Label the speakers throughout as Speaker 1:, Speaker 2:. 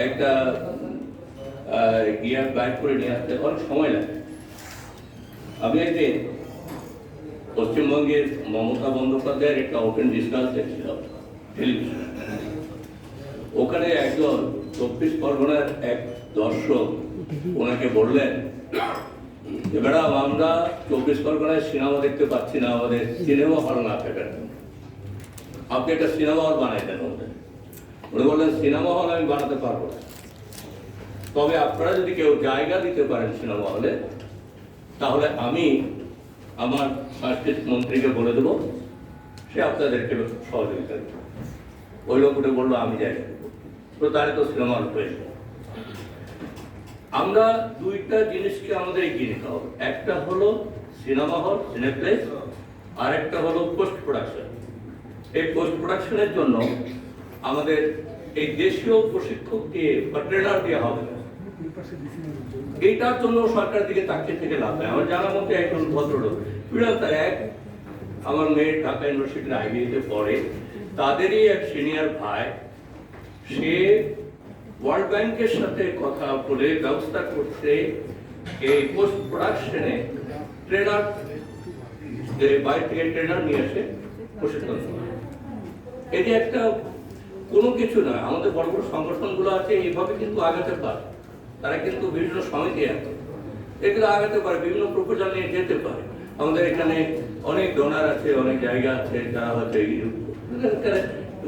Speaker 1: একটা গিয়ার বাইর করে নিয়ে আসতে অনেক সময় লাগে। আমি একদিন পশ্চিমবঙ্গের মমতা বন্দ্যোপাধ্যায়ের একটা ওপেন ডিসকাস দেখছিলাম টেলিভিশনে। ওখানে একজন 24 পরগনার এক দর্শক ওনাকে বললেন যে ম্যাডাম, আমরা 24 পরগনায় সিনেমা দেখতে পাচ্ছি না, আমাদের সিনেমা হল না থাকার জন্য আপনি একটা সিনেমা হল বানাই দেন। উনি বললেন সিনেমা হল আমি বানাতে পারবো না, তবে আপনারা যদি কেউ জায়গা দিতে পারেন সিনেমা হলে, তাহলে আমি আমার সংস্কৃতি মন্ত্রীকে বলে দেবো, সে আপনাদেরকে সহযোগিতা দেবে। ওই লোকটা বললো আমি জায়গা দেবো, প্রতারিত সিনেমা হল হয়েছে। আমরা দুইটা জিনিসকে আমাদের এগিয়ে নিতে হবে, একটা হলো সিনেমা হল সিনেপ্লেক্স, আর একটা হলো পোস্ট প্রোডাকশন। এই পোস্ট প্রোডাকশনের জন্য আমাদের এই দেশীয় প্রশিক্ষক দিয়ে বা ট্রেনার দেওয়া হবে না। এইটার জন্য সরকার দিকে তাকিয়ে থেকে লাভ হয়। আমার জানার মধ্যে একজন ভদ্রলোক ফ্রিল্যান্সার, এক আমার মেয়ের ঢাকা ইউনিভার্সিটির আইবিএতে পড়ে, তাদেরই এক সিনিয়র ভাই, সে ওয়ার্ল্ড ব্যাংকের সাথে কথা বলে ব্যবস্থা করতে এই পোস্ট প্রোডাকশনে ট্রেনার, বাইরে থেকে ট্রেনার নিয়ে এসে প্রশিক্ষণ। এটি একটা কোনো কিছু না, আমাদের বড় বড় সংগঠনগুলো আছে এইভাবে কিন্তু আগাতে পারে। তারা কিন্তু বিভিন্ন সমিতি আছে, এগুলো আগাতে পারে, বিভিন্ন প্রপোজাল নিয়ে যেতে পারে। আমাদের এখানে অনেক ডোনার আছে, অনেক জায়গা আছে, যারা হয়তো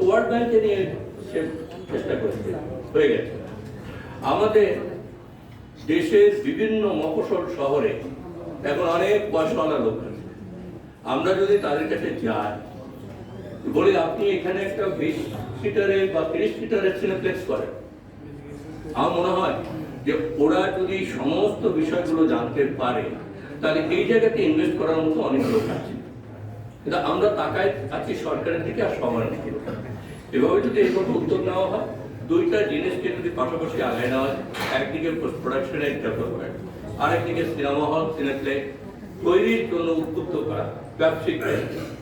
Speaker 1: ওয়ার্ল্ড ব্যাংকে নিয়ে সে চেষ্টা করছে, হয়ে গেছে। আমাদের দেশের বিভিন্ন মফস্বল শহরে এখন অনেক বয়সওয়ালা লোক আছে। আমরা যদি তাদের কাছে যাই, বলি আপনি এখানে একটা 20 সিটারের বা 30 সিটারের সিনেপ্লেক্স করেন, আমার মনে হয় যে ওরা যদি সমস্ত বিষয়গুলো জানতে পারে, তাহলে এই জায়গাতে ইনভেস্ট করার মতো অনেক লোক আছে। কিন্তু আমরা তাকায় আছি সরকারের দিকে আর সময়ের দিকে। এভাবে যদি এইভাবে উদ্যোগ নেওয়া হয়, দুইটা জিনিসকে যদি পাশাপাশি আগায় নেওয়া হয়, একদিকে পোস্ট প্রোডাকশনের ডেভেলপমেন্ট, আরেকদিকে সিনেমা হল সিনেপ্লেক্স তৈরির জন্য উদ্বুদ্ধ করা ব্যবসায়িক,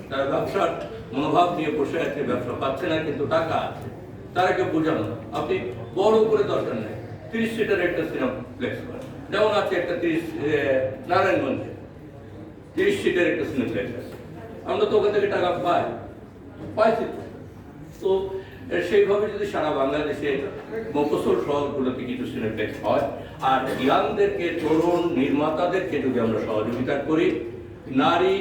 Speaker 1: তারা ব্যবসার মনোভাব নিয়ে বসে আছে, ব্যবসা পাচ্ছে না কিন্তু টাকা আছে, তারাকে বোঝানো। আপনি বড় করে দরকার নেই, 30 সিটার একটা সিনেপ্লেক্স করেন, যেমন আছে একটা 30 নারায়ণগঞ্জে 30 সিটার একটা সিনেপ্লেক্স আছে। আমরা তো ওখান থেকে টাকা পাইছি। তো সেইভাবে যদি সারা বাংলাদেশে মফস্বল শহরগুলোতে কিছু সিনেপ্লেক্স হয়, আর ইয়াংদেরকে, তরুণ নির্মাতাদেরকে যদি আমরা সহযোগিতা করি, নারী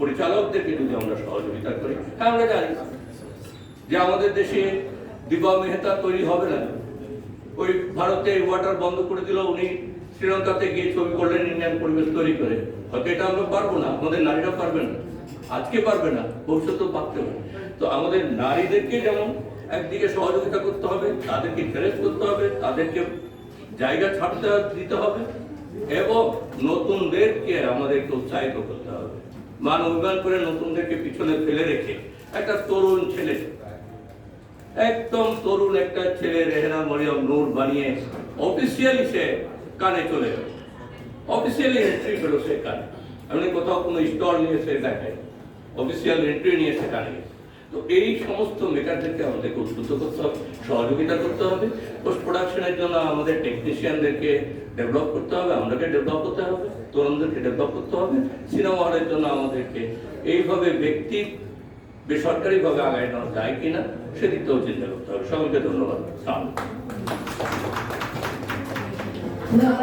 Speaker 1: পরিচালকদেরকে যদি আমরা সহযোগিতা করি, আমরা জানি যে আমাদের দেশে দিবা মেহতা তৈরি হবে না। ওই ভারতে ওয়াটার বন্ধ করে দিল, উনি শ্রীলঙ্কাতে গিয়ে ছবি করলেন ইন্ডিয়ান পরিবেশ তৈরি করে। হয়তো এটা আমরা পারবো না, আমাদের নারীরা পারবে না, আজকে পারবে না, ভবিষ্যতেও পারতে হবে। তো আমাদের নারীদেরকে যেমন একদিকে সহযোগিতা করতে হবে, তাদেরকে এনকারেজ করতে হবে, তাদেরকে জায়গা ছাড়তে দিতে হবে, এবং নতুনদেরকে আমাদেরকে উৎসাহিত করতে হবে। মান অভিমান করে নতুনদেরকে পিছনে ফেলে রেখে একটা তরুণ ছেলে, একদম তরুণ একটা ছেলে রেহেনা মরিয়ম নূর বানিয়ে অফিসিয়ালি সে কানে চলে গেল, অফিসিয়ালি এন্ট্রি পেল সে কানে। এমনি কোথাও কোনো স্টল নিয়ে সে দেখায়, অফিসিয়াল এন্ট্রি নিয়ে সে কানে গেছে। তো এই সমস্ত মেকারদেরকে আমাদেরকে উদ্বুদ্ধ করতে হবে, সহযোগিতা করতে হবে। পোস্ট প্রোডাকশনের জন্য আমাদের টেকনিশিয়ানদেরকে ডেভেলপ করতে হবে, আমাদেরকে ডেভেলপ করতে হবে, তরুণদেরকে ডেভেলপ করতে হবে। সিনেমা হলের জন্য আমাদেরকে এইভাবে ব্যক্তি বেসরকারিভাবে আগায় নেওয়া যায় কিনা সেদিকটাও চিন্তা করতে হবে। সবাইকে ধন্যবাদ।